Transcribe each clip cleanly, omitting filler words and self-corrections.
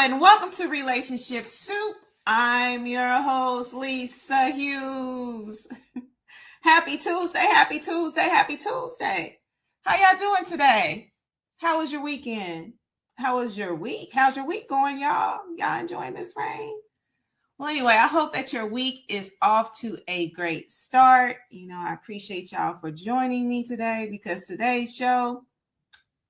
and welcome to Relationship Soup. I'm your host, Lisa Hughes. Happy Tuesday, happy Tuesday, happy Tuesday. How y'all doing today? How was your weekend? How was your week? How's your week going, y'all? Y'all enjoying this rain? Well, anyway, I hope that your week is off to a great start. I appreciate y'all for joining me today because today's show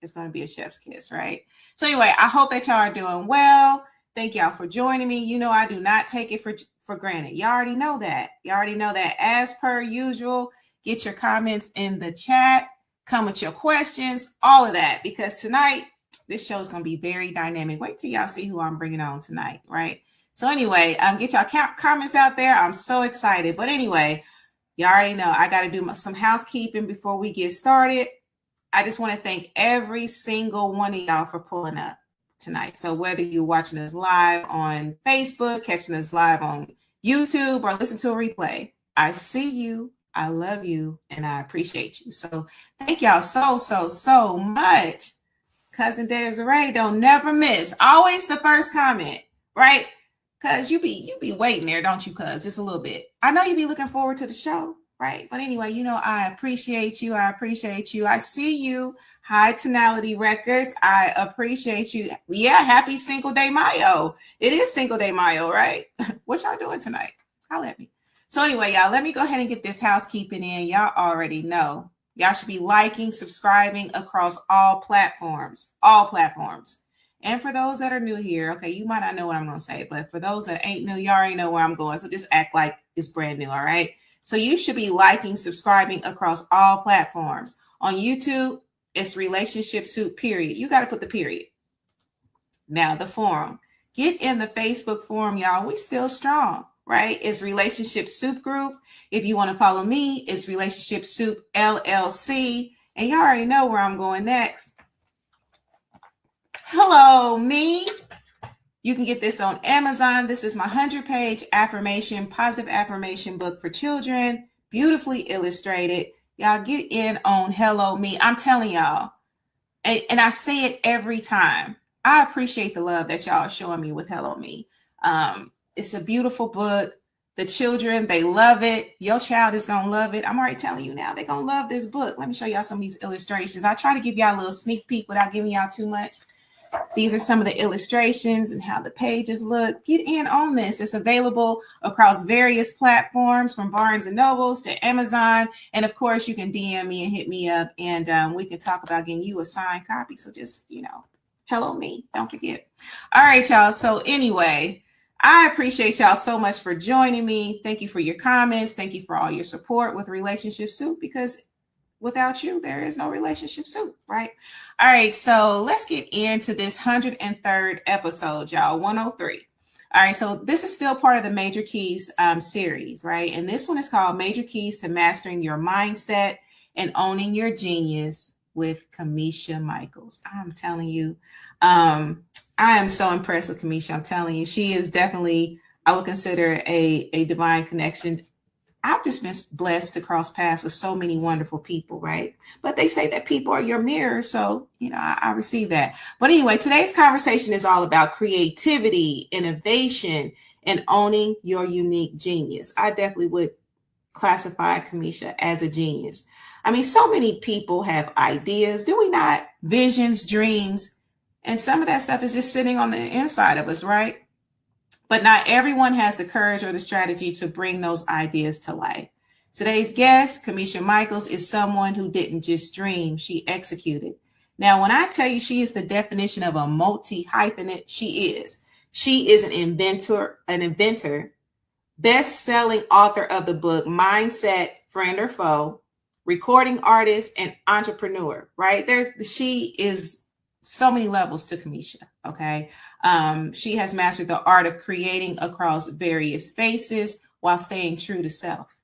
is going to be a chef's kiss, right? So anyway, I hope that y'all are doing well. Thank y'all for joining me. I do not take it for granted. Y'all already know that. As per usual, get your comments in the chat, come with your questions, all of that, because tonight, this show is going to be very dynamic. Wait till y'all see who I'm bringing on tonight, right? So anyway, get y'all comments out there. I'm so excited. But anyway, y'all already know I got to do some housekeeping before we get started. I just want to thank every single one of y'all for pulling up tonight. So whether you're watching us live on Facebook, catching us live on YouTube, or listen to a replay, I see you, I love you, and I appreciate you. So thank y'all so much. Cousin Desiree, don't never miss. Always the first comment, right? Cuz you be waiting there, don't you, cuz? Just a little bit. I know you be looking forward to the show. Right. But anyway, I appreciate you. I see you. High Tonality Records. I appreciate you. Yeah. Happy Cinco de Mayo. It is Cinco de Mayo, right? What y'all doing tonight? Holla at me. So anyway, y'all, let me go ahead and get this housekeeping in. Y'all already know. Y'all should be liking, subscribing across all platforms. And for those that are new here, okay, you might not know what I'm going to say, but for those that ain't new, y'all already know where I'm going. So just act like it's brand new. All right. So you should be liking, subscribing across all platforms. On YouTube, it's Relationship Soup, period. You got to put the period. Now, the forum. Get in the Facebook forum, y'all. We still strong, right? It's Relationship Soup Group. If you want to follow me, it's Relationship Soup LLC. And y'all already know where I'm going next. Hello, me. You can get this on Amazon. This is my 100-page positive affirmation book for children, beautifully illustrated. Y'all get in on Hello Me. I'm telling y'all, and I say it every time. I appreciate the love that y'all are showing me with Hello Me. It's a beautiful book. The children, they love it. Your child is going to love it. I'm already telling you now, they're going to love this book. Let me show y'all some of these illustrations. I try to give y'all a little sneak peek without giving y'all too much. These are some of the illustrations and how the pages look. Get in on this. It's available across various platforms from Barnes & Nobles to Amazon. And of course, you can DM me and hit me up and we can talk about getting you a signed copy. So just, hello me. Don't forget. All right, y'all. So anyway, I appreciate y'all so much for joining me. Thank you for your comments. Thank you for all your support with Relationship Soup, because without you, there is no Relationship Soup, right? All right, so let's get into this 103rd episode, y'all, 103. All right, so this is still part of the Major Keys series, right? And this one is called Major Keys to Mastering Your Mindset and Owning Your Genius with Kamisha Michaels. I'm telling you, I am so impressed with Kamisha. I'm telling you, she is definitely, I would consider a divine connection. I've just been blessed to cross paths with so many wonderful people, right? But they say that people are your mirror. So, I receive that. But anyway, today's conversation is all about creativity, innovation, and owning your unique genius. I definitely would classify Kamisha as a genius. I mean, so many people have ideas, do we not? Visions, dreams, and some of that stuff is just sitting on the inside of us, right? But not everyone has the courage or the strategy to bring those ideas to life. Today's guest, Kamisha Michaels, is someone who didn't just dream, she executed. Now, when I tell you she is the definition of a multi-hyphenate, she is. She is an inventor, best-selling author of the book Mindset, Friend or Foe, recording artist, and entrepreneur, right? She is so many levels to Kamisha, okay? She has mastered the art of creating across various spaces while staying true to self.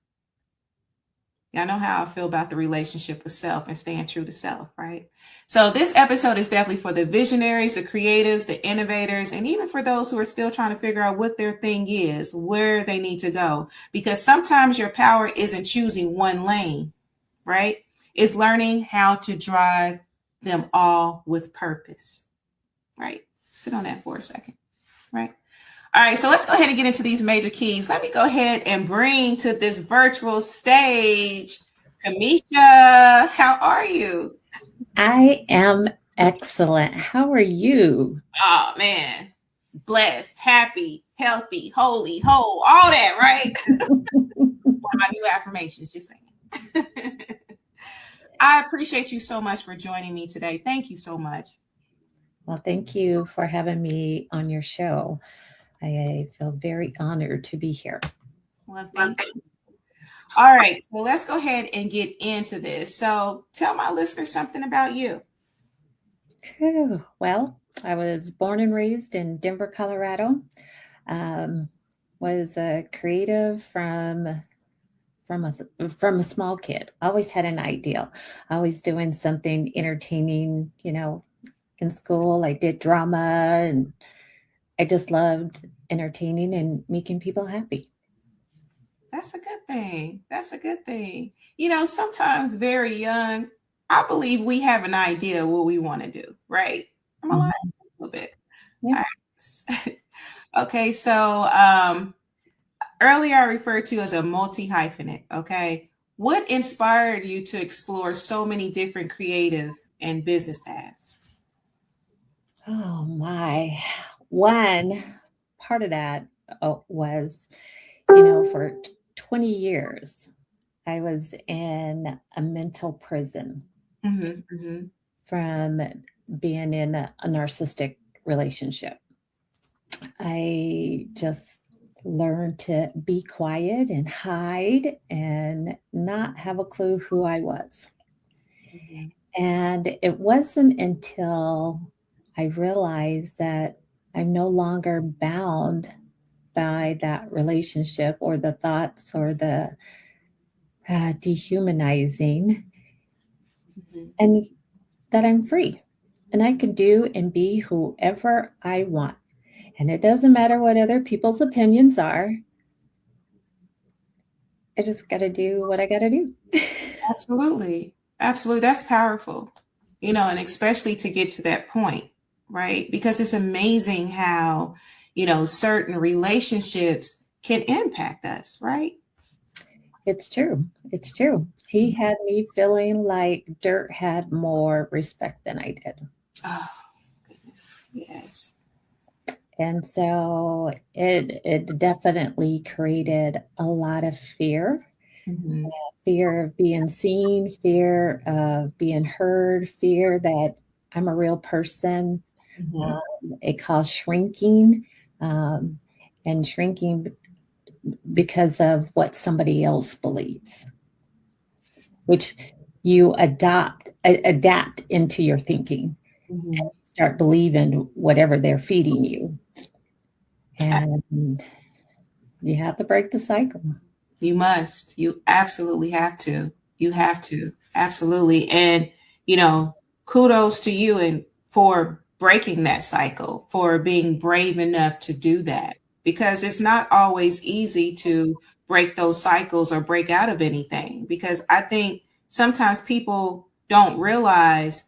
Y'all know how I feel about the relationship with self and staying true to self, right? So this episode is definitely for the visionaries, the creatives, the innovators, and even for those who are still trying to figure out what their thing is, where they need to go. Because sometimes your power isn't choosing one lane, right? It's learning how to drive them all with purpose, right? Sit on that for a second. Right. All right. So let's go ahead and get into these major keys. Let me go ahead and bring to this virtual stage Kamisha. How are you? I am excellent. How are you? Oh, man. Blessed, happy, healthy, holy, whole, all that, right? One of my new affirmations, just saying. I appreciate you so much for joining me today. Thank you so much. Well, thank you for having me on your show. I feel very honored to be here. Well, thank you. All right, so let's go ahead and get into this. So tell my listeners something about you. Well, I was born and raised in Denver, Colorado. Um, was a creative from a small kid. Always had an ideal. Always doing something entertaining. In school, I did drama, and I just loved entertaining and making people happy. That's a good thing. That's a good thing. Sometimes very young, I believe we have an idea what we want to do, right? I'm alive Mhm. a little bit. Yeah. All right. Okay, so earlier I referred to as a multi-hyphenate, okay? What inspired you to explore so many different creative and business paths? Oh my. One part of that was, for 20 years, I was in a mental prison Mm-hmm, mm-hmm, from being in a narcissistic relationship. I just learned to be quiet and hide and not have a clue who I was. mm-hmm, And it wasn't until I realized that I'm no longer bound by that relationship or the thoughts or the dehumanizing, mm-hmm. and that I'm free and I can do and be whoever I want. And it doesn't matter what other people's opinions are. I just got to do what I got to do. Absolutely. Absolutely. That's powerful, and especially to get to that point, right? Because it's amazing how, certain relationships can impact us, right? It's true. It's true. He had me feeling like dirt had more respect than I did. Oh, goodness. Yes. And so it definitely created a lot of Hmm. fear of being seen, fear of being heard, fear that I'm a real person. Hmm. It caused shrinking, um, and shrinking because of what somebody else believes, which you adapt into your thinking, Hmm. start believing whatever they're feeding you, and you have to break the cycle. You must. You absolutely have to. You have to. Absolutely. And, you know, kudos to you and for breaking that cycle, for being brave enough to do that. Because it's not always easy to break those cycles or break out of anything. Because I think sometimes people don't realize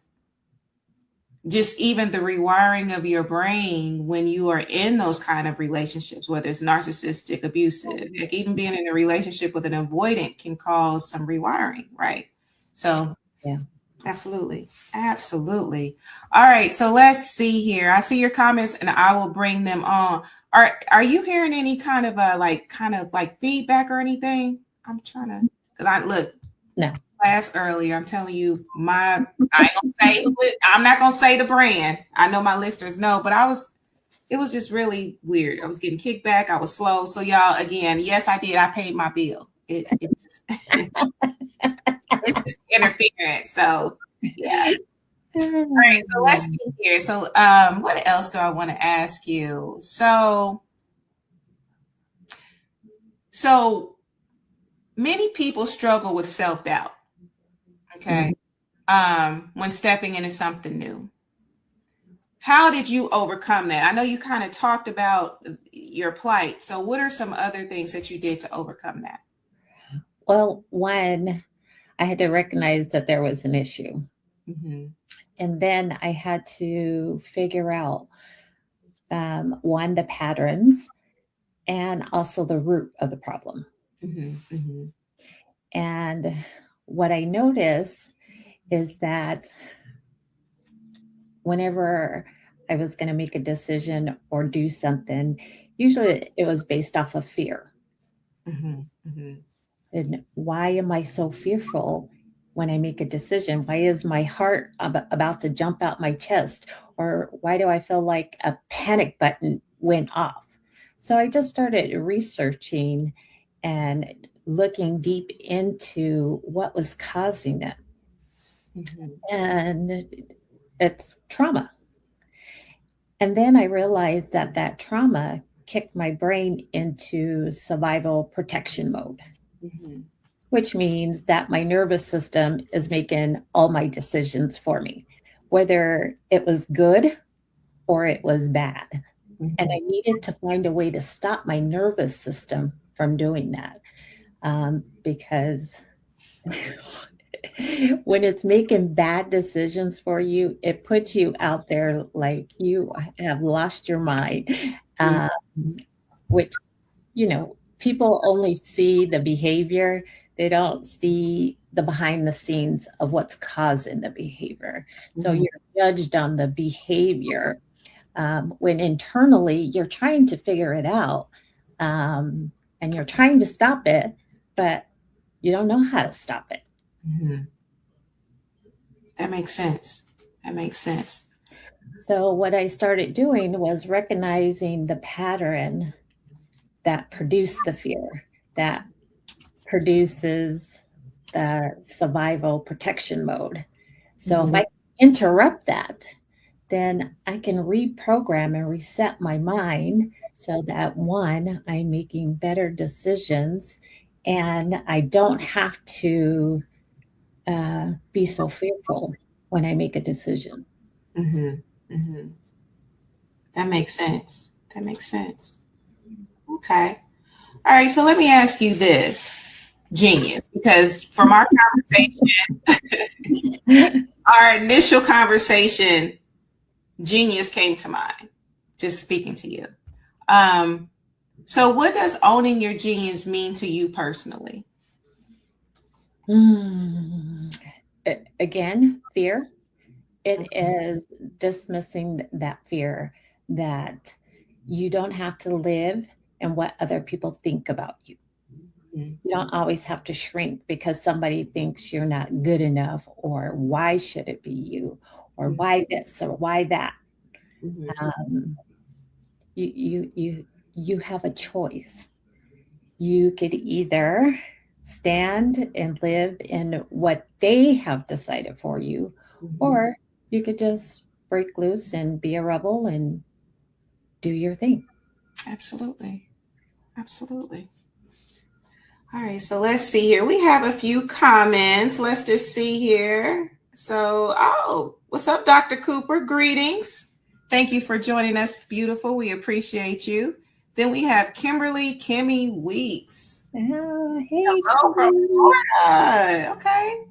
just even the rewiring of your brain when you are in those kind of relationships, whether it's narcissistic, abusive, like even being in a relationship with an avoidant can cause some rewiring, right? So, Yeah. absolutely. Absolutely. All right. So let's see here. I see your comments and I will bring them on. Are you hearing any kind of like feedback or anything? I'm trying to because I look No. class earlier. I'm telling you, I ain't gonna say I'm not gonna say the brand. I know my listeners know, but it was just really weird. I was getting kickback. I was slow. So y'all, again, yes, I did. I paid my bill. It's it's just interference. So yeah. All right. So let's see here. So what else do I want to ask you? So many people struggle with self-doubt. Okay. Mhm. When stepping into something new. How did you overcome that? I know you kind of talked about your plight. So, what are some other things that you did to overcome that? Well, one, I had to recognize that there was an issue. Hmm. And then I had to figure out one, the patterns, and also the root of the problem. And what I noticed is that whenever I was going to make a decision or do something, usually it was based off of fear. And why am I so fearful when I make a decision? Why is my heart about to jump out my chest? Or why do I feel like a panic button went off? So I just started researching and looking deep into what was causing it. And it's trauma. And then I realized that that trauma kicked my brain into survival protection mode, which means that my nervous system is making all my decisions for me, whether it was good or it was bad. And I needed to find a way to stop my nervous system from doing that, because when it's making bad decisions for you, it puts you out there like you have lost your mind, which, people only see the behavior. They don't see the behind the scenes of what's causing the behavior. So you're judged on the behavior, when internally you're trying to figure it out, and you're trying to stop it, but you don't know how to stop it. That makes sense. So what I started doing was recognizing the pattern that produced the fear, that produces the survival protection mode. So if I interrupt that, then I can reprogram and reset my mind so that, one, I'm making better decisions and I don't have to be so fearful when I make a decision. That makes sense. Okay. All right. So let me ask you this, Genius, because from our conversation, our initial conversation, Genius came to mind, just speaking to you. So what does owning your genius mean to you personally? Again, fear. It is dismissing that fear that you don't have to live in what other people think about you. You don't always have to shrink because somebody thinks you're not good enough, or why should it be you, or why this or why that. You have a choice. You could either stand and live in what they have decided for you, or you could just break loose and be a rebel and do your thing. Absolutely. All right, so let's see here. We have a few comments. Let's just see here. So, what's up, Dr. Cooper? Greetings. Thank you for joining us. Beautiful. We appreciate you. Then we have Kimmy Weeks. Hey, hello from Florida. Okay.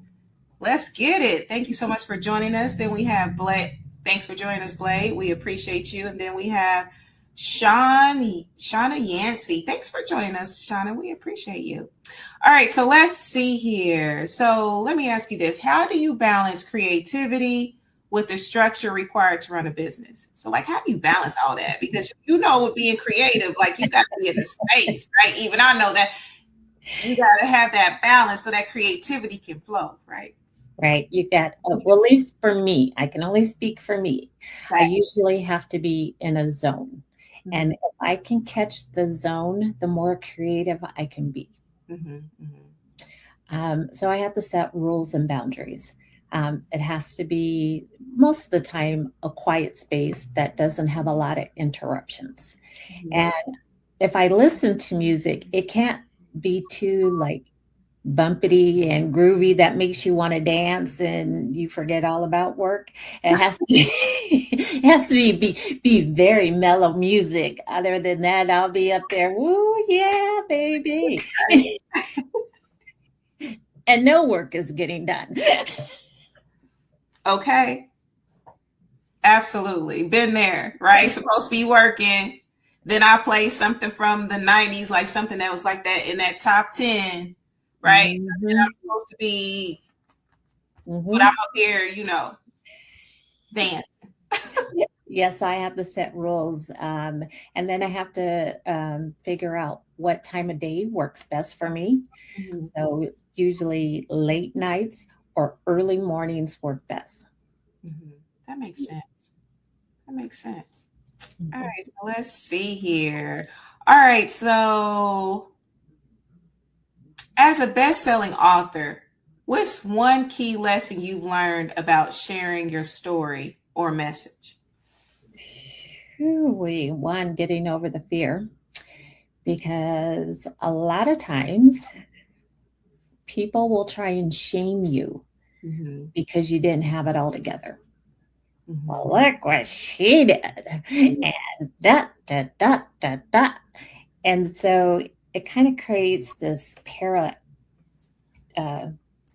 Let's get it. Thank you so much for joining us. Then we have Blade. Thanks for joining us, Blade. We appreciate you. And then we have Shauna Yancey. Thanks for joining us, Shauna. We appreciate you. All right, so let's see here. So let me ask you this. How do you balance creativity with the structure required to run a business? So how do you balance all that? Because with being creative, you got to be in the space, right? Even I know that you got to have that balance so that creativity can flow, right? Right. You got, well, at least for me, I can only speak for me. Right. I usually have to be in a zone. And if I can catch the zone, the more creative I can be. So I have to set rules and boundaries. It has to be, most of the time, a quiet space that doesn't have a lot of interruptions. And if I listen to music, it can't be too bumpity and groovy that makes you want to dance and you forget all about work. It has to be, be very mellow music. Other than that, I'll be up there, woo, yeah, baby. And no work is getting done. Okay. Absolutely. Been there, right? Supposed to be working. Then I play something from the 90s, like something that was like that in that top 10, right? Something Hmm. I'm supposed to be, but I'm Hmm. up here, dancing. Yes, I have to set rules. And then I have to figure out what time of day works best for me. Mhm, So usually late nights or early mornings work best. mhm. That makes sense. That makes sense. All Mhm. right, so let's see here. All right, so as a best-selling author, what's one key lesson you've learned about sharing your story or message? One, getting over the fear, because a lot of times people will try and shame you Mm-hmm, because you didn't have it all together. mm-hmm, Well, look what she did. And that. And so it kind of creates this uh,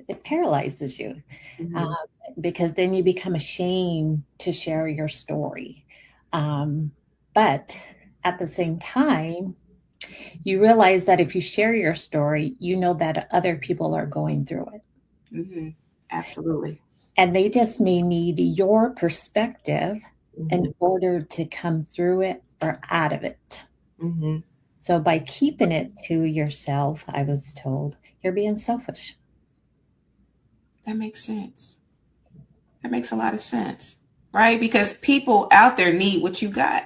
it paralyzes you, uh, mm-hmm, because then you become ashamed to share your story. Um, but at the same time, you realize that if you share your story, you know that other people are going through it. mm-hmm. Absolutely. And they just may need your perspective Mm-hmm, in order to come through it or out of it. mm-hmm. So by keeping it to yourself, I was told, you're being selfish. That makes sense. That makes a lot of sense, right? Because people out there need what you got,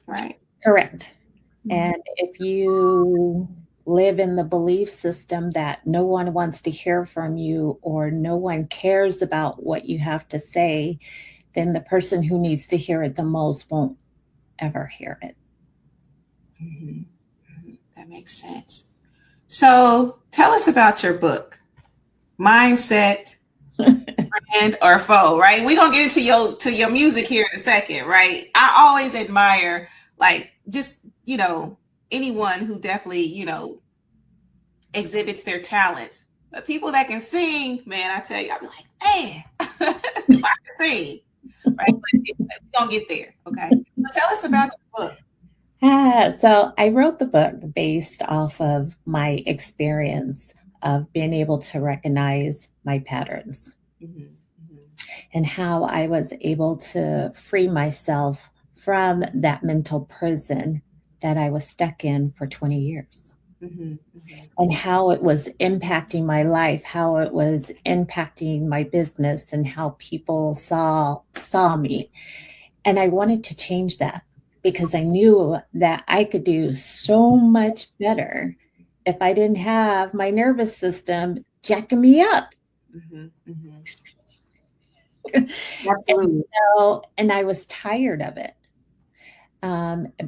right? Correct. Mhm, And if you live in the belief system that no one wants to hear from you or no one cares about what you have to say, then the person who needs to hear it the most won't ever hear it. mhm, mhm. That makes sense. So tell us about your book, Mindset and or foe, right? We're gonna get into your music here in a second, right? I always admire like just, anyone who definitely, exhibits their talents. But people that can sing, man, I tell you, I'll be like, man, if I can sing, right? But we're gonna get there, okay? So tell us about your book. So I wrote the book based off of my experience of being able to recognize my patterns Mhm, mhm, and how I was able to free myself from that mental prison that I was stuck in for 20 years, mhm, mhm, and how it was impacting my life, how it was impacting my business, and how people saw me. And I wanted to change that because I knew that I could do so much better if I didn't have my nervous system jacking me up. mhm, mhm. And Absolutely. and I was tired of it.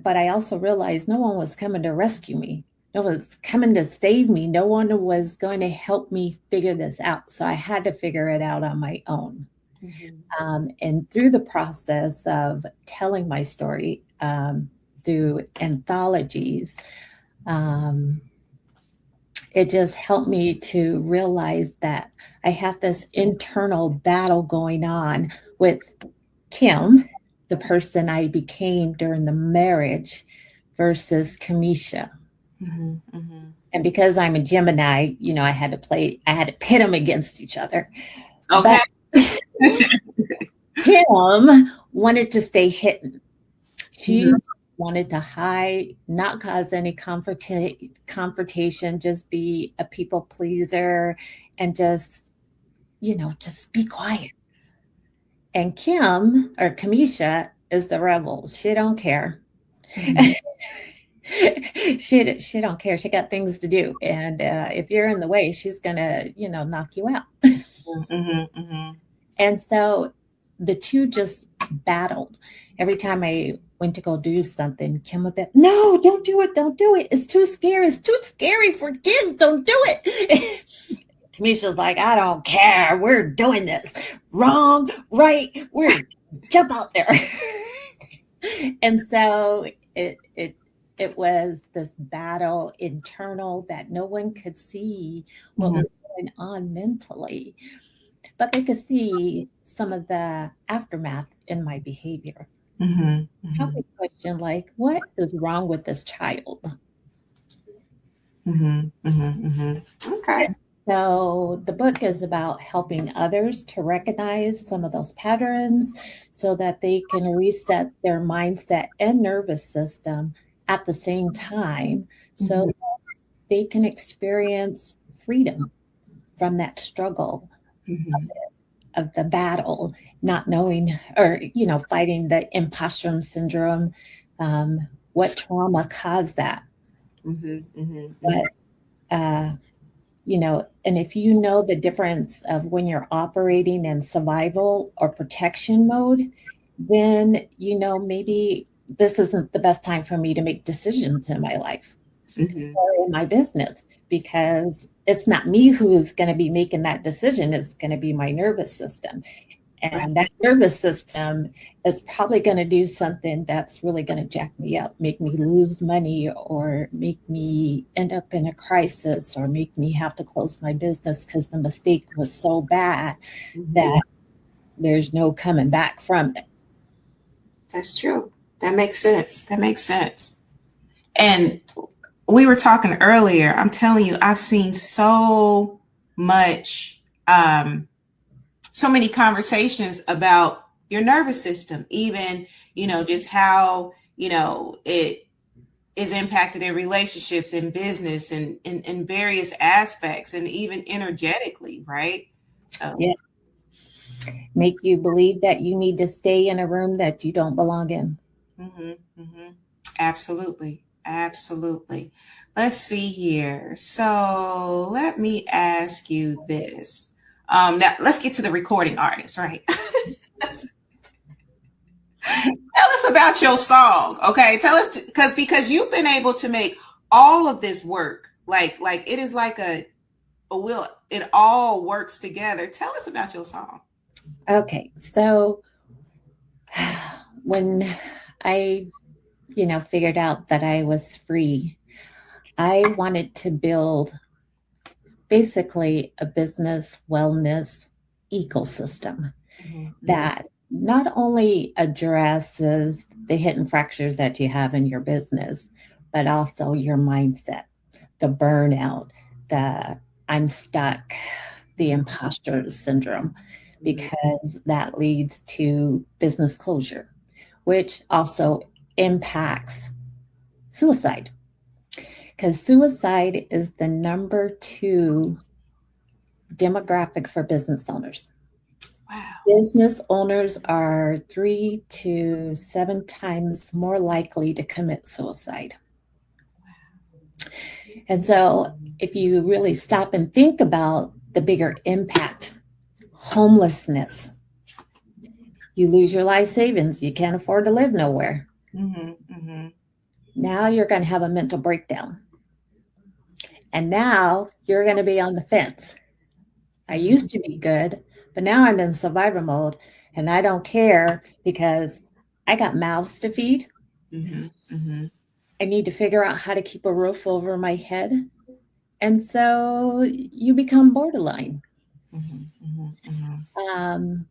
But I also realized no one was coming to rescue me. No one was coming to save me. No one was going to help me figure this out. So I had to figure it out on my own. Mhm, And through the process of telling my story, through anthologies, um, it just helped me to realize that I have this internal battle going on with Kim, the person I became during the marriage, versus Kamisha. mhm, mhm. And because I'm a Gemini, I had to pit them against each other. Okay. But Kim wanted to stay hidden. She Mhm, wanted to hide, not cause any confrontation, just be a people pleaser and just be quiet. And Kim or Kamisha is the rebel. She don't care. mhm, She don't care. She got things to do, and if you're in the way, she's gonna knock you out. mhm, mhm. And so the two just battled. Every time I went to go do something, Kim would be, no, don't do it, don't do it. It's too scary. It's too scary for kids. Don't do it. Kamisha's like, I don't care. We're doing this. Wrong, right? We're jump out there. And so it was this battle internal that no one could see what Mhm, was going on mentally, but they could see some of the aftermath in my behavior. Mm-hmm. Help Mm-hmm. me question, like, what is wrong with this child? Mm-hmm. Mm-hmm. Mm-hmm. Okay. So the book is about helping others to recognize some of those patterns so that they can reset their mindset and nervous system at the same time so Mm-hmm. they can experience freedom from that struggle Mm-hmm. of the battle, not knowing or, fighting the imposter syndrome, what trauma caused that. Mm-hmm. Mm-hmm. But uh, and if you know the difference of when you're operating in survival or protection mode, then maybe this isn't the best time for me to make decisions in my life Mm-hmm. or in my business, because it's not me who's going to be making that decision. It's going to be my nervous system. Right. And that nervous system is probably going to do something that's really going to jack me up, make me lose money, or make me end up in a crisis, or make me have to close my business because the mistake was so bad Mm-hmm. that there's no coming back from it. That's true. That makes sense. That makes sense. And we were talking earlier. I'm telling you, I've seen so much, so many conversations about your nervous system, even, just how, it is impacted in relationships and business and in various aspects and even energetically, right? So, Yeah. Make you believe that you need to stay in a room that you don't belong in. mm-hmm, mm-hmm. Absolutely. Absolutely. Let's see here. So let me ask you this. Now let's get to the recording artist, right? Tell us about your song, okay? Tell us because you've been able to make all of this work. Like it is like a will. It all works together. Tell us about your song. Okay, so when I, figured out that I was free, I wanted to build basically a business wellness ecosystem Mm-hmm. that not only addresses the hidden fractures that you have in your business, but also your mindset, the burnout, the I'm stuck, the imposter syndrome, because that leads to business closure, which also impacts suicide. Because suicide is the number 2 demographic for business owners. Wow. Business owners are 3 to 7 times more likely to commit suicide. And so, if you really stop and think about the bigger impact, homelessness, you lose your life savings, you can't afford to live nowhere. Mm-hmm. Mm-hmm. Now you're going to have a mental breakdown. And now you're going to be on the fence. I used to be good, but now I'm in survivor mode and I don't care because I got mouths to feed. Mm-hmm. Mm-hmm. I need to figure out how to keep a roof over my head. And so you become borderline. Mm-hmm. Mm-hmm. Um,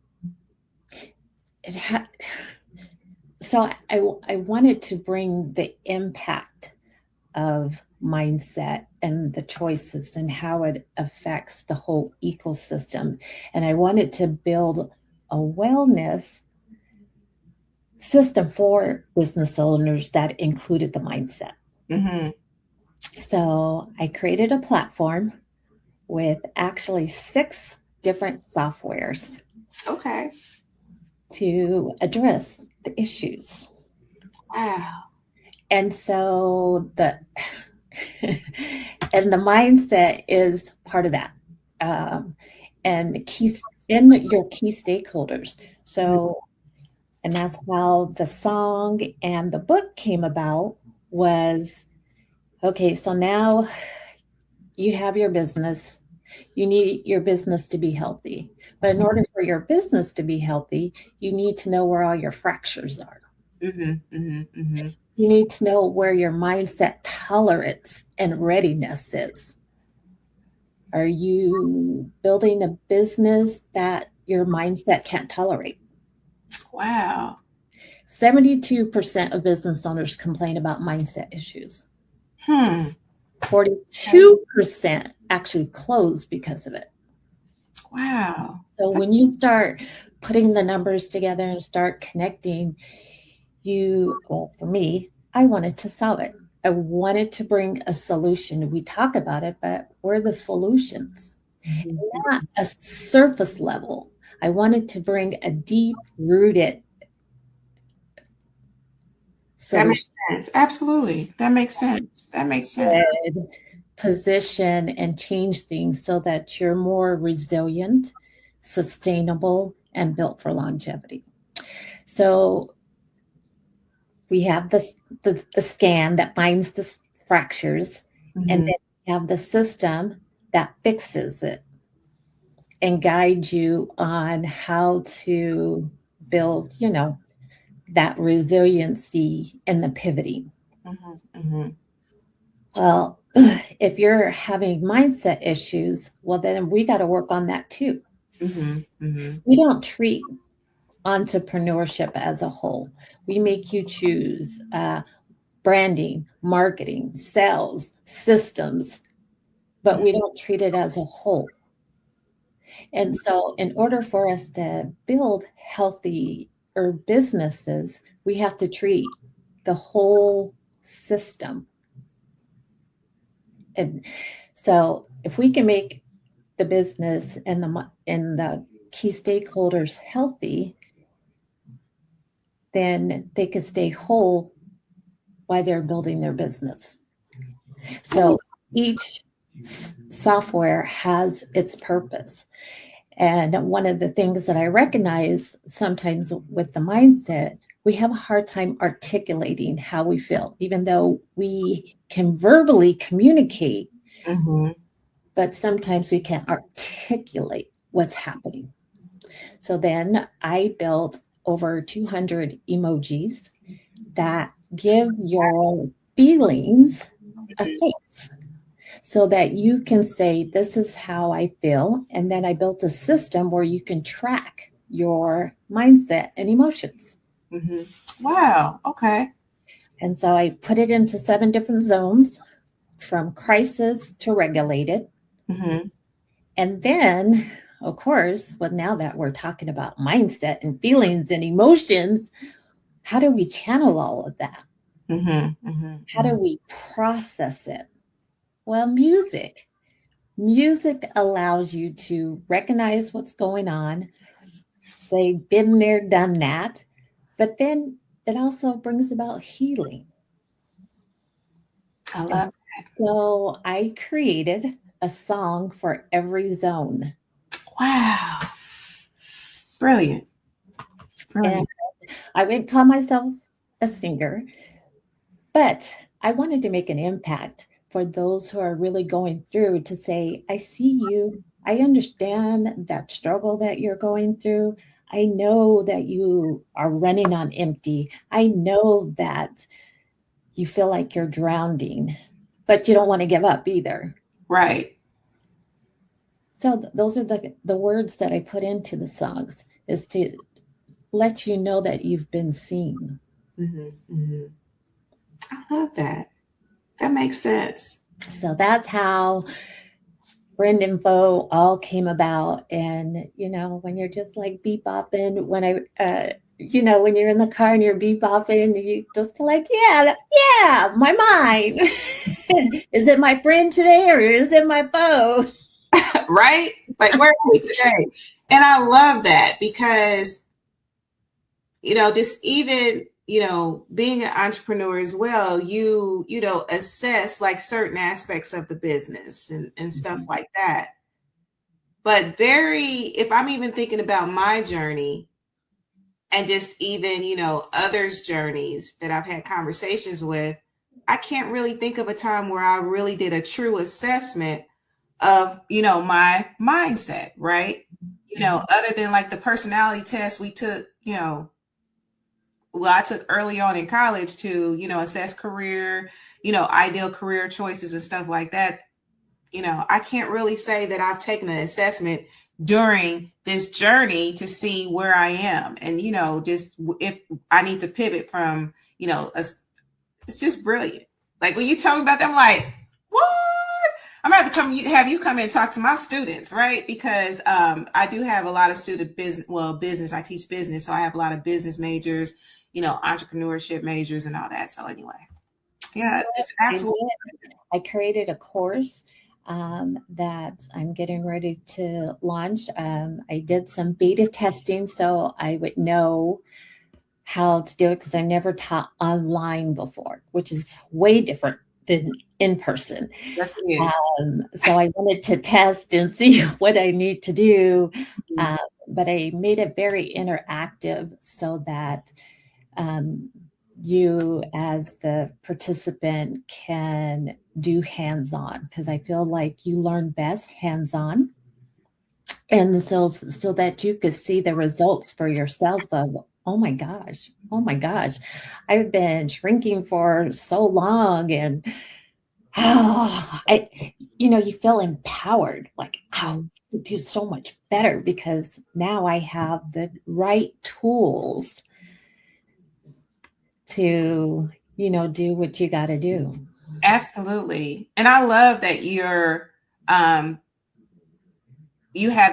so I wanted to bring the impact of mindset and the choices and how it affects the whole ecosystem. And I wanted to build a wellness system for business owners that included the mindset. Mm-hmm. So I created a platform with actually 6 different softwares. Okay. To address the issues. Wow. And so and the mindset is part of that. And in your key stakeholders. So, and that's how the song and the book came about was, okay, so now you have your business. You need your business to be healthy. But in order for your business to be healthy, you need to know where all your fractures are. Mm-hmm. Mm-hmm. Mm-hmm. You need to know where your mindset tolerance and readiness is. Are you building a business that your mindset can't tolerate? Wow. 72% of business owners complain about mindset issues. Hmm. 42% actually close because of it. Wow. So when you start putting the numbers together and start connecting, well, for me, I wanted to solve it. I wanted to bring a solution. We talk about it, but where are the solutions? Not a surface level. I wanted to bring a deep rooted That makes solution, sense. Absolutely. That makes sense. That makes sense. position, and change things so that you're more resilient, sustainable, and built for longevity. So we have the scan that finds the fractures, and then we have the system that fixes it and guides you on how to build, that resiliency and the pivoting. Well, if you're having mindset issues, well, then we got to work on that too. We don't treat entrepreneurship as a whole. We make you choose branding, marketing, sales, systems, but we don't treat it as a whole. And so, in order for us to build healthy businesses, we have to treat the whole system. And so, if we can make the business and the key stakeholders healthy, then they can stay whole while they're building their business. So each software has its purpose. And one of the things that I recognize sometimes with the mindset, we have a hard time articulating how we feel, even though we can verbally communicate, but sometimes we can't articulate what's happening. So then I built over 200 emojis that give your feelings a face so that you can say, this is how I feel. And then I built a system where you can track your mindset and emotions. Wow. Okay. And so I put it into 7 different zones, from crisis to regulated. And then, of course, well, now that we're talking about mindset and feelings and emotions, how do we channel all of that? How do we process it? Well, music. Music allows you to recognize what's going on, say, been there, done that, but then it also brings about healing. I love that. So I created a song for every zone. Wow. Brilliant. And I wouldn't call myself a singer, but I wanted to make an impact for those who are really going through, to say, I see you. I understand that struggle that you're going through. I know that you are running on empty. I know that you feel like you're drowning, but you don't want to give up either. Right. So those are the words that I put into the songs, is to let you know that you've been seen. I love that. That makes sense. So that's how Brandinfo all came about. And, when you're just like bebopping, when when you're in the car and you're bebopping, you just like, yeah, my mind. Is it my friend today or is it my foe? Right? Like, where are we today? And I love that because, just even, being an entrepreneur as well, you assess like certain aspects of the business and stuff like that. But if I'm even thinking about my journey and just even, others' journeys that I've had conversations with, I can't really think of a time where I really did a true assessment of, my mindset, right? Other than like the personality test we took, I took early on in college to, assess career, ideal career choices and stuff like that. I can't really say that I've taken an assessment during this journey to see where I am. And, you know, just if I need to pivot from, you know, it's just brilliant. Like when you tell me about that, I'm like, what? I'm gonna have to have you come in and talk to my students, right? Because I do have a lot of student business. I teach business, so I have a lot of business majors, you know, entrepreneurship majors and all that. So anyway, yeah, it's absolutely. I created a course that I'm getting ready to launch. I did some beta testing so I would know how to do it because I never taught online before, which is way different than in person. Yes, it is. So I wanted to test and see what I need to do, but I made it very interactive so that you as the participant can do hands-on, because I feel like you learn best hands-on. And so that you could see the results for yourself of, oh my gosh, I've been shrinking for so long. And you feel empowered, like, oh, I do so much better because now I have the right tools to, do what you got to do. Absolutely. And I love that you have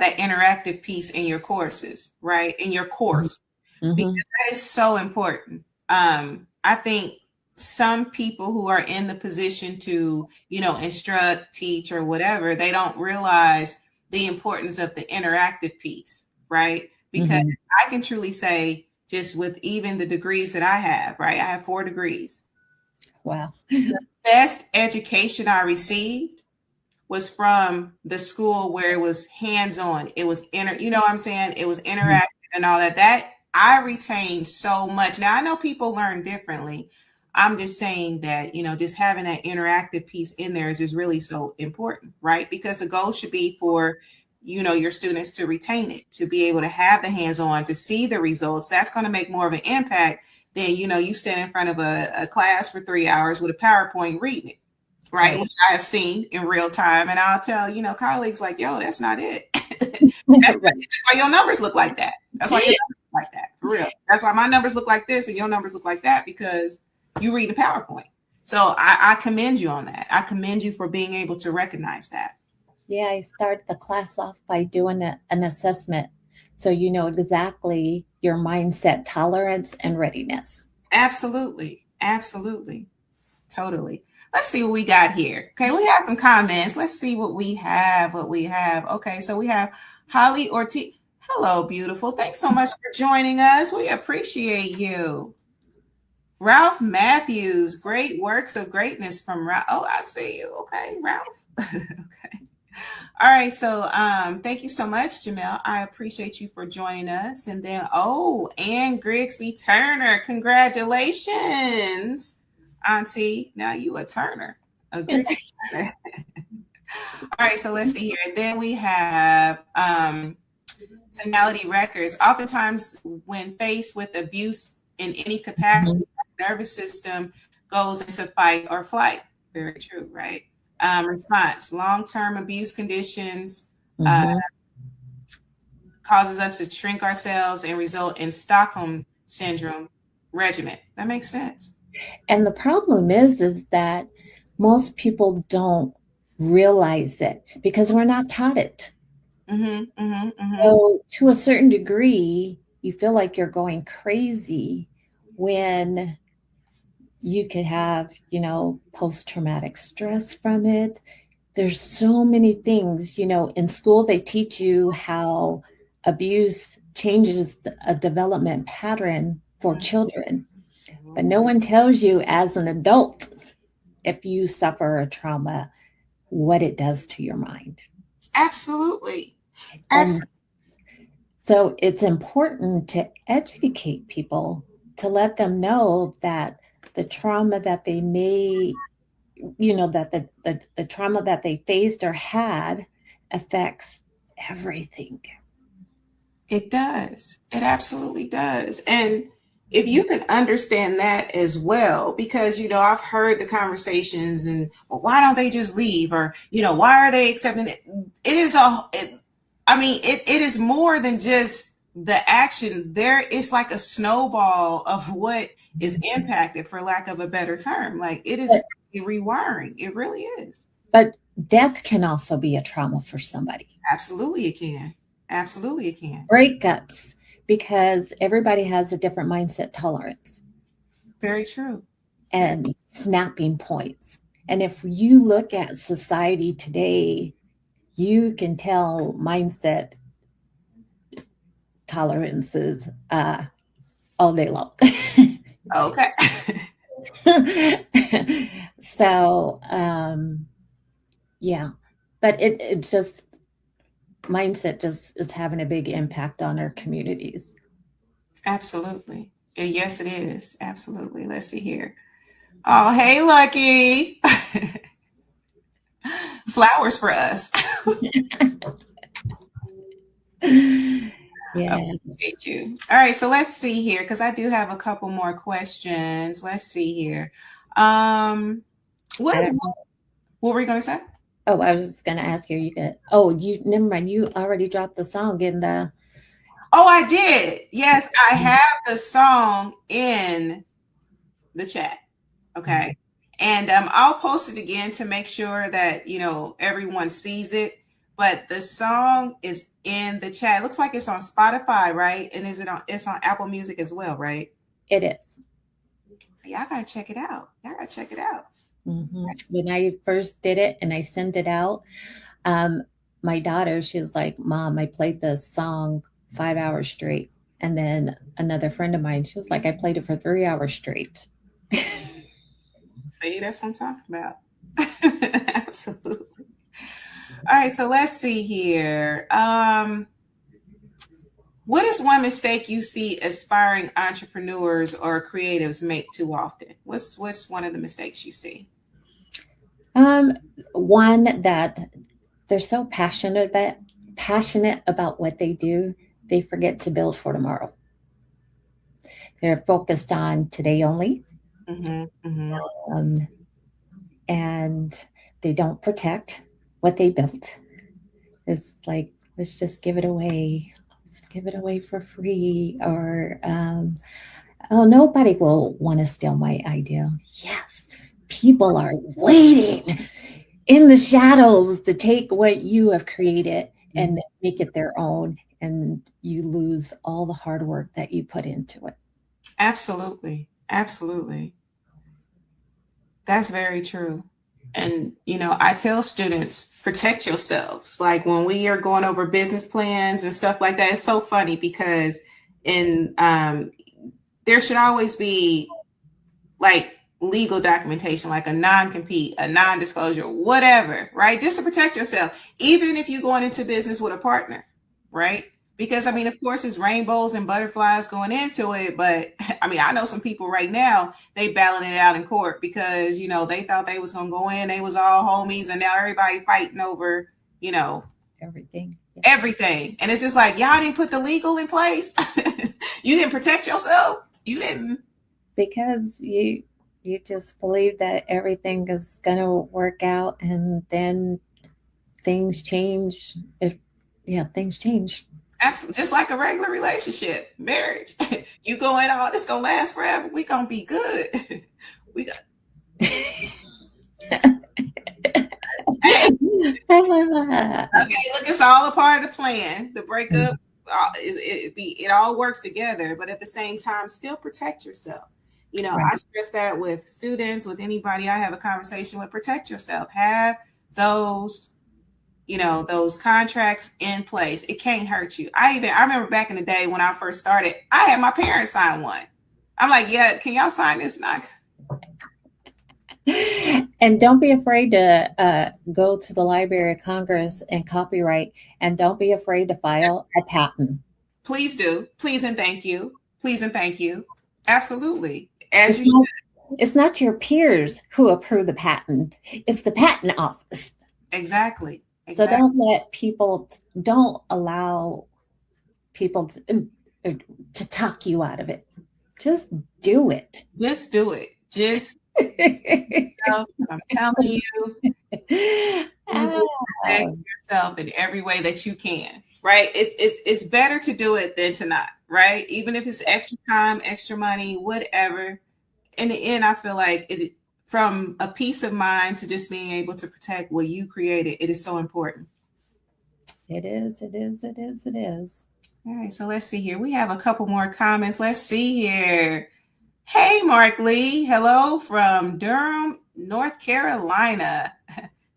that interactive piece in your courses, right? In your course, because that is so important. I think some people who are in the position to, instruct, teach, or whatever, they don't realize the importance of the interactive piece, right? Because I can truly say, just with even the degrees that I have, right? I have 4 degrees. Wow. The best education I received was from the school where it was hands-on. It was it was interactive and all that. That I retained so much. Now I know people learn differently. I'm just saying that, just having that interactive piece in there is just really so important, right? Because the goal should be for, your students to retain it, to be able to have the hands-on, to see the results. That's going to make more of an impact than, you stand in front of a class for 3 hours with a PowerPoint reading it, right? Which I have seen in real time. And I'll tell, colleagues like, yo, that's not it. That's why your numbers look like that. That's why your numbers look like that, for real. That's why my numbers look like this and your numbers look like that, because you read the PowerPoint. So I commend you on that. I commend you for being able to recognize that. Yeah, I start the class off by doing an assessment, so you know exactly your mindset, tolerance, and readiness. Absolutely. Totally. Let's see what we got here. Okay, we have some comments. Let's see what we have. Okay, so we have Holly Ortiz. Hello, beautiful. Thanks so much for joining us. We appreciate you. Ralph Matthews, great works of greatness from Ralph. Oh, I see you. Okay, Ralph. Okay. All right. So thank you so much, Jamel. I appreciate you for joining us. And then, Ann Grigsby Turner. Congratulations, Auntie. Now you a Turner. Okay. All right. So let's see here. And then we have Tonality Records. Oftentimes when faced with abuse in any capacity, the nervous system goes into fight or flight. Very true, right? Response: long-term abuse conditions causes us to shrink ourselves and result in Stockholm syndrome regiment. That makes sense. And the problem is that most people don't realize it because we're not taught it. So to a certain degree, you feel like you're going crazy when you could have, post-traumatic stress from it. There's so many things, in school, they teach you how abuse changes a development pattern for children, but no one tells you as an adult, if you suffer a trauma, what it does to your mind. Absolutely. So it's important to educate people, to let them know that the trauma that they may, that the trauma that they faced or had affects everything. It does. It absolutely does. And if you can understand that as well, because, I've heard the conversations and, well, why don't they just leave? Or, why are they accepting it? I mean, it is more than just the action. There is like a snowball of what is impacted, for lack of a better term. Like it is rewiring. It really is. But death can also be a trauma for somebody. Absolutely, it can. Absolutely, it can. Breakups, because everybody has a different mindset tolerance. Very true. And snapping points. And if you look at society today, you can tell mindset tolerances all day long. Okay. So, yeah, but it just, mindset just is having a big impact on our communities. Absolutely. Yes, it is. Absolutely. Let's see here. Oh, hey, Lucky. Flowers for us. Yeah. Appreciate you. All right, so let's see here because I do have a couple more questions. Let's see here. What were you going to say? Oh, I was just going to ask you. You never mind. You already dropped the song in the. Oh, I did. Yes, I have the song in the chat. Okay. And I'll post it again to make sure that, everyone sees it. But the song is in the chat. It looks like it's on Spotify, right? And it's on Apple Music as well, right? It is. So y'all gotta check it out. Mm-hmm. When I first did it and I sent it out, my daughter, she was like, "Mom, I played the song 5 hours straight." And then another friend of mine, she was like, "I played it for 3 hours straight." See, that's what I'm talking about. Absolutely. All right, so let's see here. What is one mistake you see aspiring entrepreneurs or creatives make too often? What's one of the mistakes you see? One that they're so passionate about what they do, they forget to build for tomorrow. They're focused on today only. Mm-hmm, mm-hmm. And they don't protect what they built. It's like, let's just give it away. Let's give it away for free. Or, nobody will want to steal my idea. Yes, people are waiting in the shadows to take what you have created and make it their own. And you lose all the hard work that you put into it. Absolutely. Absolutely. That's very true. And, I tell students, protect yourselves. Like when we are going over business plans and stuff like that, it's so funny because there should always be like legal documentation, like a non-compete, a non-disclosure, whatever, right? Just to protect yourself, even if you're going into business with a partner, right? Because, of course, it's rainbows and butterflies going into it. But, I know some people right now, they battling it out in court because, they thought they was going to go in. They was all homies. And now everybody fighting over, everything. Yeah. Everything. And it's just like, y'all didn't put the legal in place. You didn't protect yourself. You didn't. Because you just believe that everything is going to work out. And then things change. Things change. Absolutely. Just like a regular relationship, marriage. You going on, it's going to last forever. We going to be good. We got. Okay, look, it's all a part of the plan. The breakup, it all works together, but at the same time, still protect yourself. Right. I stress that with students, with anybody I have a conversation with. Protect yourself. Have those those contracts in place. It can't hurt you. I remember back in the day when I first started, I had my parents sign one. I'm like, yeah, can y'all sign this? Not. And don't be afraid to go to the Library of Congress and copyright, and don't be afraid to file a patent. Please do. Please and thank you. Please and thank you. Absolutely. As it's not your peers who approve the patent. It's the patent office. Exactly. So don't allow people to talk you out of it. Just do it. Just do it. I'm telling you, protect yourself in every way that you can. right? It's better to do it than to not, right? Even if it's extra time, extra money, whatever. In the end, I feel like it, from a peace of mind to just being able to protect what you created, it is so important. It is, it is, it is, it is. All right, so let's see here. We have a couple more comments. Let's see here. Hey, Mark Lee. Hello from Durham, North Carolina.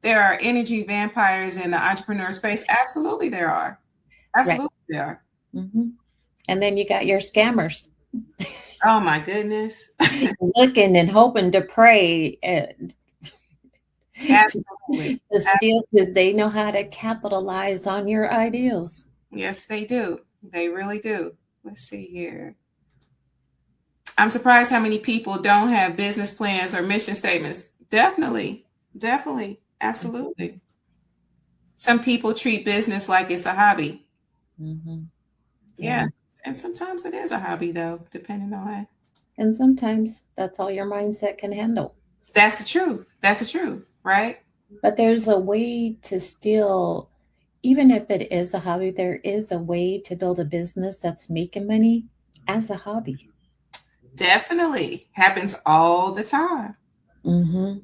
There are energy vampires in the entrepreneur space. Absolutely, there are. Absolutely, right. There are. Mm-hmm. And then you got your scammers. Oh, my goodness. Looking and hoping to pray. Absolutely. To steal, because they know how to capitalize on your ideals. Yes, they do. They really do. Let's see here. I'm surprised how many people don't have business plans or mission statements. Definitely. Absolutely. Some people treat business like it's a hobby. Mm-hmm. Yeah. And sometimes it is a hobby, though, depending on. And sometimes that's all your mindset can handle. That's the truth, right? But there's a way to still, even if it is a hobby, there is a way to build a business that's making money as a hobby. Definitely. Happens all the time. Mm-hmm.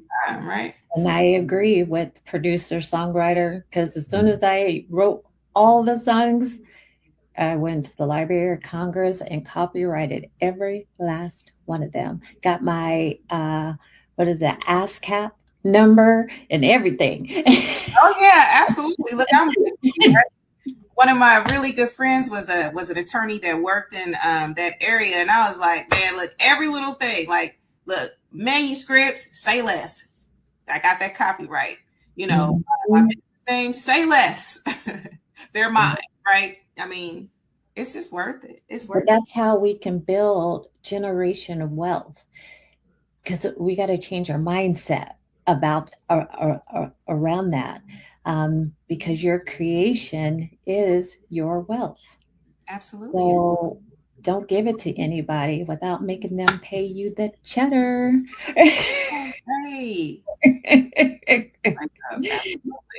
Right? And I agree with producer, songwriter, because as soon as I wrote all the songs, I went to the Library of Congress and copyrighted every last one of them. Got my, ASCAP number and everything. Oh, yeah, absolutely. Look, I'm one of my really good friends was an attorney that worked in that area. And I was like, man, look, every little thing, like, look, manuscripts, say less. I got that copyright. You know, my name, say less. They're mine, right? I mean, it's just worth it. It's worth it. That's how we can build generation of wealth, because we got to change our mindset about around that, because your creation is your wealth. Absolutely. So don't give it to anybody without making them pay you the cheddar. Right. And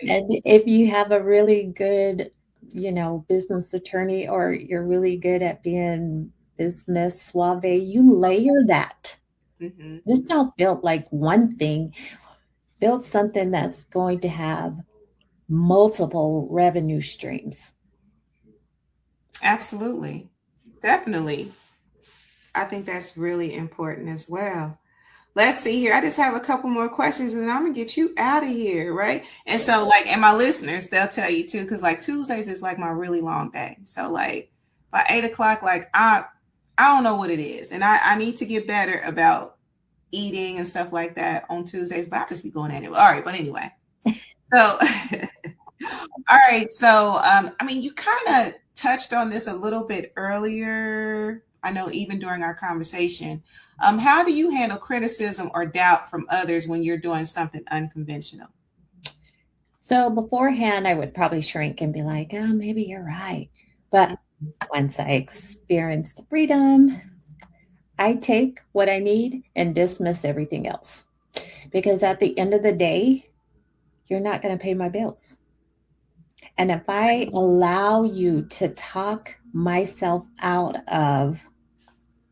if you have a really good, business attorney, or you're really good at being business suave, you layer that. Mm-hmm. Just don't build like one thing. Build something that's going to have multiple revenue streams. Absolutely. Definitely. I think that's really important as well. Let's see here. I just have a couple more questions and I'm going to get you out of here, right? And so, like, and my listeners, they'll tell you too, because like Tuesdays is like my really long day. So like by 8 o'clock, like I don't know what it is. And I need to get better about eating and stuff like that on Tuesdays, but I'll just be going anyway. All right. But anyway, so, all right. So, I mean, you kind of touched on this a little bit earlier. I know even during our conversation. How do you handle criticism or doubt from others when you're doing something unconventional? So beforehand, I would probably shrink and be like, oh, maybe you're right. But once I experience the freedom, I take what I need and dismiss everything else. Because at the end of the day, you're not going to pay my bills. And if I allow you to talk myself out of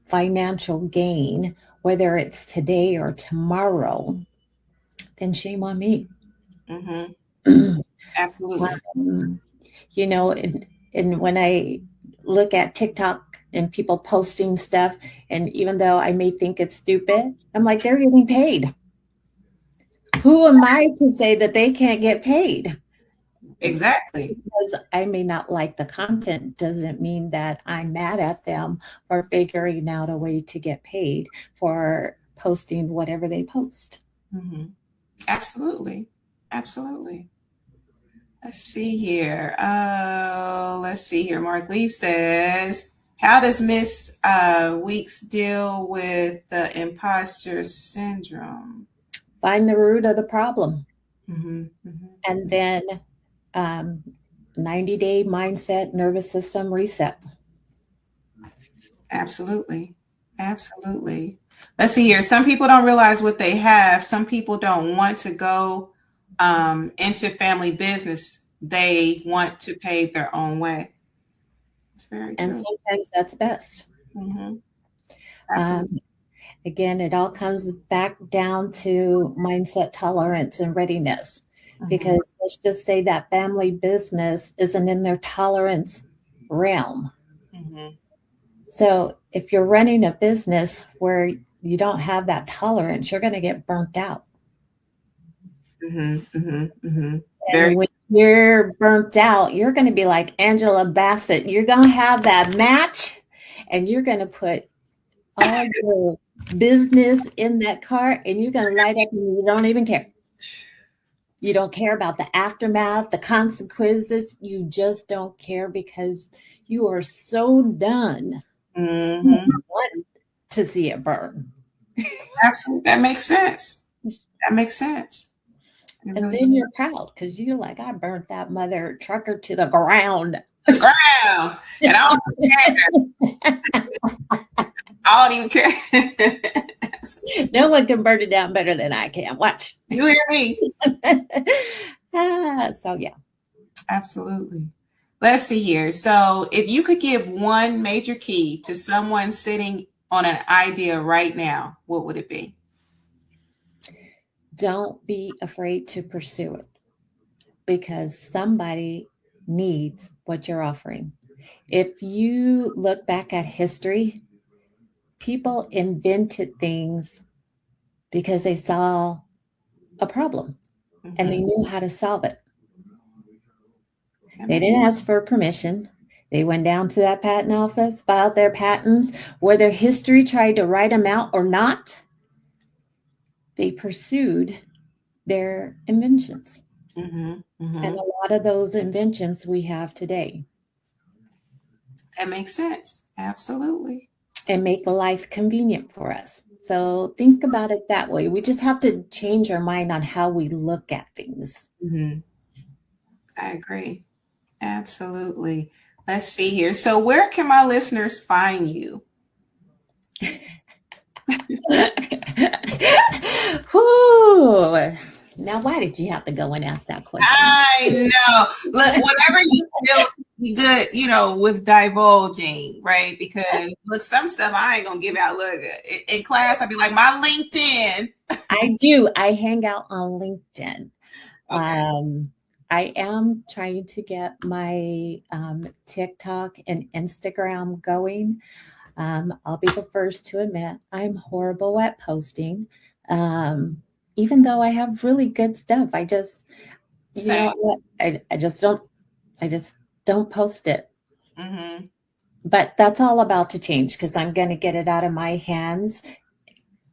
financial gain, whether it's today or tomorrow, then shame on me. Mm-hmm. Absolutely. And when I look at TikTok and people posting stuff, and even though I may think it's stupid, I'm like, they're getting paid. Who am I to say that they can't get paid? Exactly. Because I may not like the content doesn't mean that I'm mad at them for figuring out a way to get paid for posting whatever they post. Mm-hmm. Absolutely. Let's see here. Mark Lee says, how does Miss Weeks deal with the imposter syndrome? Find the root of the problem. Mm-hmm. Mm-hmm. And then 90-day mindset, nervous system reset. Absolutely. Let's see here. Some people don't realize what they have. Some people don't want to go into family business they want to pave their own way. It's very And true. sometimes that's best. Mm-hmm. Absolutely. Again, it all comes back down to mindset, tolerance, and readiness. Mm-hmm. Because let's just say that family business isn't in their tolerance realm. Mm-hmm. So if you're running a business where you don't have that tolerance, you're going to get burnt out. Mm-hmm. Mm-hmm. Mm-hmm. And when you're burnt out, you're going to be like Angela Bassett. You're going to have that match and you're going to put all your business in that cart and you're going to light up and you don't even care. You don't care about the aftermath, the consequences. You just don't care because you are so done. Mm-hmm. You want to see it burn. Absolutely. That makes sense. That makes sense. And then you're proud because you're like, I burnt that mother trucker to the ground. And I don't care. I don't even care. No one can burn it down better than I can. Watch. You hear me? So, yeah. Absolutely. Let's see here. So if you could give one major key to someone sitting on an idea right now, what would it be? Don't be afraid to pursue it because somebody needs what you're offering. If you look back at history, people invented things because they saw a problem and they knew how to solve it. They didn't ask for permission. They went down to that patent office, filed their patents, whether history tried to write them out or not. They pursued their inventions. And a lot of those inventions we have today. That makes sense. Absolutely. And make life convenient for us. So think about it that way. We just have to change our mind on how we look at things. Mm-hmm. I agree. Absolutely. Let's see here. So where can my listeners find you? Whew. Now, why did you have to go and ask that question? I know. Look, whatever you feel good, with divulging, right? Because look, some stuff I ain't gonna give out. Look, in class, I'd be like, my LinkedIn. I do. I hang out on LinkedIn. Okay. I am trying to get my TikTok and Instagram going. I'll be the first to admit I'm horrible at posting. Even though I have really good stuff, I just, I just don't post it. Mm-hmm. But that's all about to change because I'm going to get it out of my hands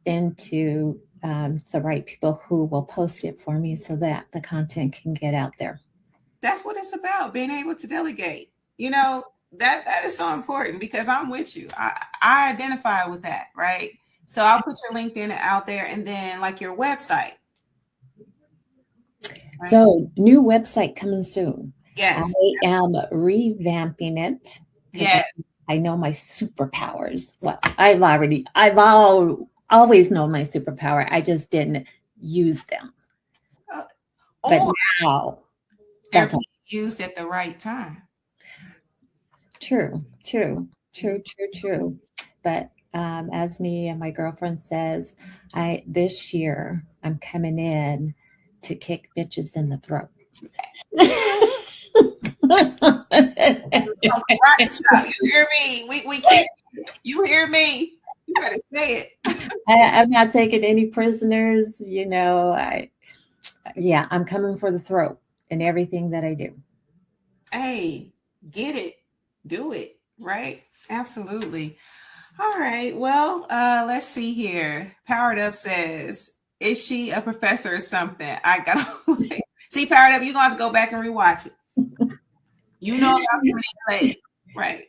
into the right people who will post it for me so that the content can get out there. That's what it's about, being able to delegate. That is so important because I'm with you. I identify with that, right? So I'll put your LinkedIn out there and then like your website. Right? So new website coming soon. Yes. I am revamping it. Yes. I know my superpowers. Well, I've always known my superpower. I just didn't use them. But now that's used at the right time. True. But as me and my girlfriend says, this year I'm coming in to kick bitches in the throat. You hear me? We can't. You hear me? You better say it. I'm not taking any prisoners. I'm coming for the throat in everything that I do. Hey, get it, do it, right? Absolutely. All right. Well, let's see here. Powered Up says, is she a professor or something? I gotta see Powered Up. You're gonna have to go back and rewatch it. About right?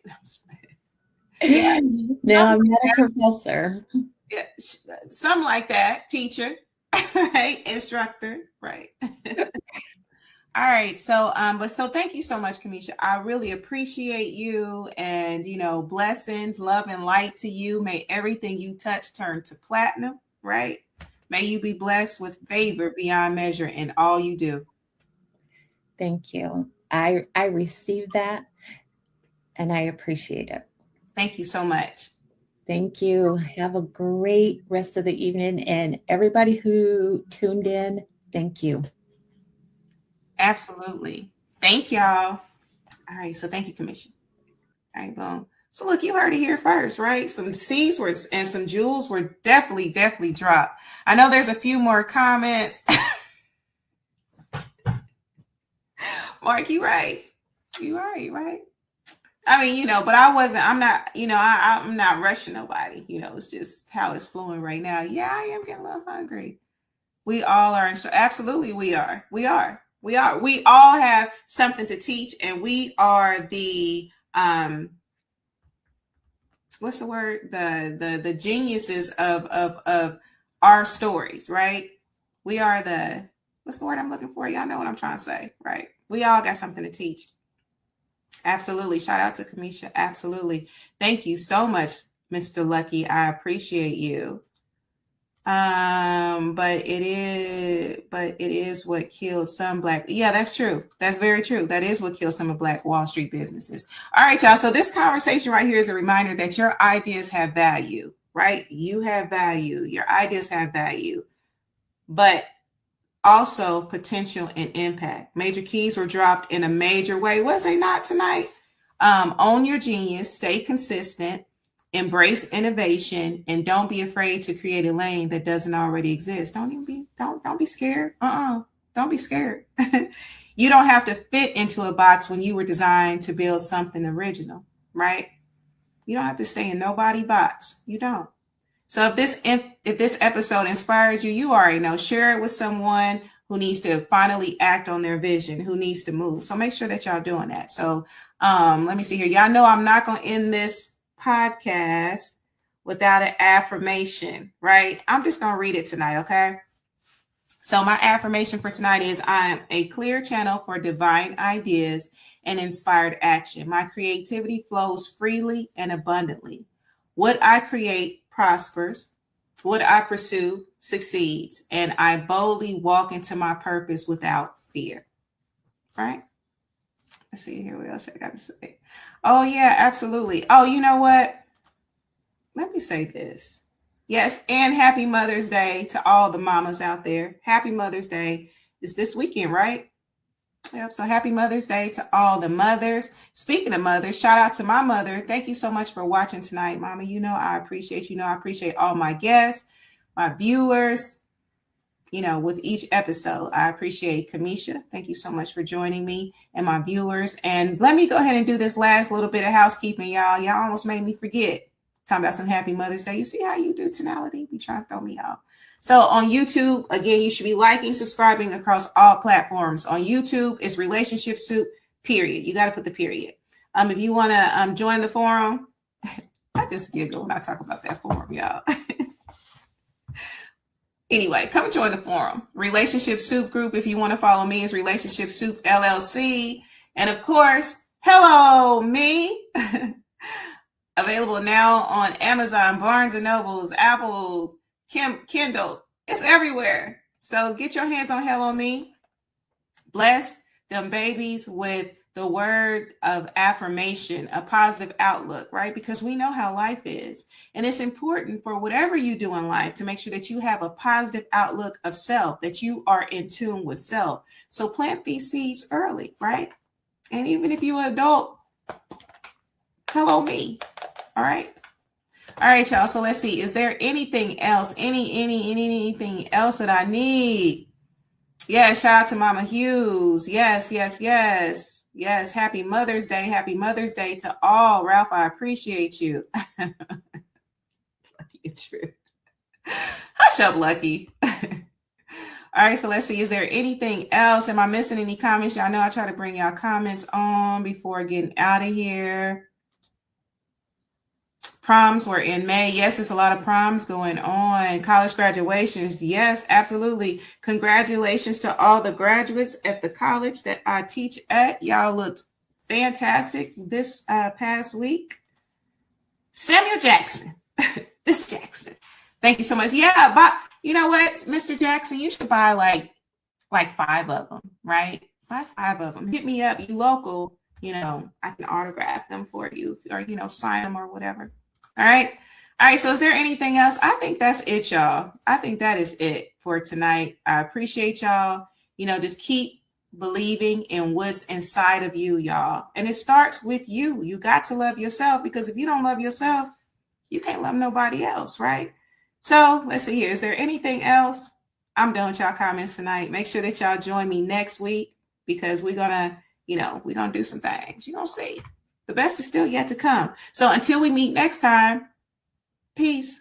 Yeah. No, I'm not a professor. Yeah, something like that. Teacher, right? Instructor, right? All right. So, so thank you so much, Kamisha. I really appreciate you, and blessings, love, and light to you. May everything you touch turn to platinum, right? May you be blessed with favor beyond measure in all you do. Thank you. I received that and I appreciate it. Thank you so much. Thank you. Have a great rest of the evening. And everybody who tuned in, thank you. Absolutely. Thank y'all. All right. So thank you, Commission. All right, boom. So look, you heard it here first, right? Some seeds were and some jewels were definitely dropped. I know there's a few more comments. Mark, you right. You right. I mean, but I'm not, I'm not rushing nobody. It's just how it's flowing right now. Yeah, I am getting a little hungry. We all are. Absolutely, we are. We all have something to teach, and we are the, what's the word? The geniuses of our stories, right? We are what's the word I'm looking for? Y'all know what I'm trying to say, right? We all got something to teach. Absolutely. Shout out to Kamisha. Absolutely. Thank you so much, Mr. Lucky. I appreciate you. But it is what kills some Black. Yeah, that's true. That's very true. That is what kills some of Black Wall Street businesses. All right, y'all. So this conversation right here is a reminder that your ideas have value, right? You have value. Your ideas have value, but also potential and impact. Major keys were dropped in a major way. Was they not tonight? Own your genius, stay consistent, embrace innovation, and don't be afraid to create a lane that doesn't already exist. Don't be scared. Don't be scared. You don't have to fit into a box when you were designed to build something original, right? You don't have to stay in nobody's box. You don't. So if this episode inspires you, you already know, share it with someone who needs to finally act on their vision, who needs to move. So make sure that y'all doing that. So let me see here. Y'all know I'm not going to end this podcast without an affirmation, right? I'm just going to read it tonight, okay? So my affirmation for tonight is I am a clear channel for divine ideas and inspired action. My creativity flows freely and abundantly. What I create prospers, what I pursue succeeds, and I boldly walk into my purpose without fear. Right? Let's see here. What else I got to say? Oh, yeah, absolutely. Oh, you know what? Let me say this. Yes, and happy Mother's Day to all the mamas out there. Happy Mother's Day. It's this weekend, right? Yep. So happy Mother's Day to all the mothers. Speaking of mothers, shout out to my mother. Thank you so much for watching tonight, Mama. I appreciate I appreciate all my guests, my viewers, with each episode. I appreciate Kamisha. Thank you so much for joining me and my viewers. And let me go ahead and do this last little bit of housekeeping, y'all. Y'all almost made me forget. Talking about some happy Mother's Day. You see how you do tonality? Be trying to throw me off. So on YouTube, again, you should be liking, subscribing across all platforms. On YouTube, it's Relationship Soup, period. You got to put the period. If you want to join the forum, I just giggle when I talk about that forum, y'all. Anyway, come join the forum. Relationship Soup Group, if you want to follow me, is Relationship Soup LLC. And of course, Hello Me. Available now on Amazon, Barnes & Nobles, Apple, Kindle. It's everywhere. So get your hands on Hello Me. Bless them babies with the word of affirmation, a positive outlook, right? Because we know how life is. And it's important for whatever you do in life to make sure that you have a positive outlook of self, that you are in tune with self. So plant these seeds early, right? And even if you're an adult, Hello Me. All right. All right, y'all. So let's see. Is there anything else? Anything else that I need? Yeah. Shout out to Mama Hughes. Yes. Happy Mother's Day. Happy Mother's Day to all. Ralph, I appreciate you. Lucky, true. Hush up, Lucky. All right. So let's see. Is there anything else? Am I missing any comments? Y'all know I try to bring y'all comments on before getting out of here. Proms were in May. Yes, there's a lot of proms going on. College graduations. Yes, absolutely. Congratulations to all the graduates at the college that I teach at. Y'all looked fantastic this past week. Samuel Jackson. Miss Jackson. Thank you so much. Yeah, but you know what, Mr. Jackson, you should buy like 5 of them, right? Buy 5 of them. Hit me up. You local, I can autograph them for you or, sign them or whatever. All right. All right. So is there anything else? I think that's it, y'all. I think that is it for tonight. I appreciate y'all. Just keep believing in what's inside of you, y'all. And it starts with you. You got to love yourself, because if you don't love yourself, you can't love nobody else, right? So let's see here. Is there anything else? I'm done with y'all comments tonight. Make sure that y'all join me next week, because we're gonna do some things. You're gonna see. The best is still yet to come. So until we meet next time, peace.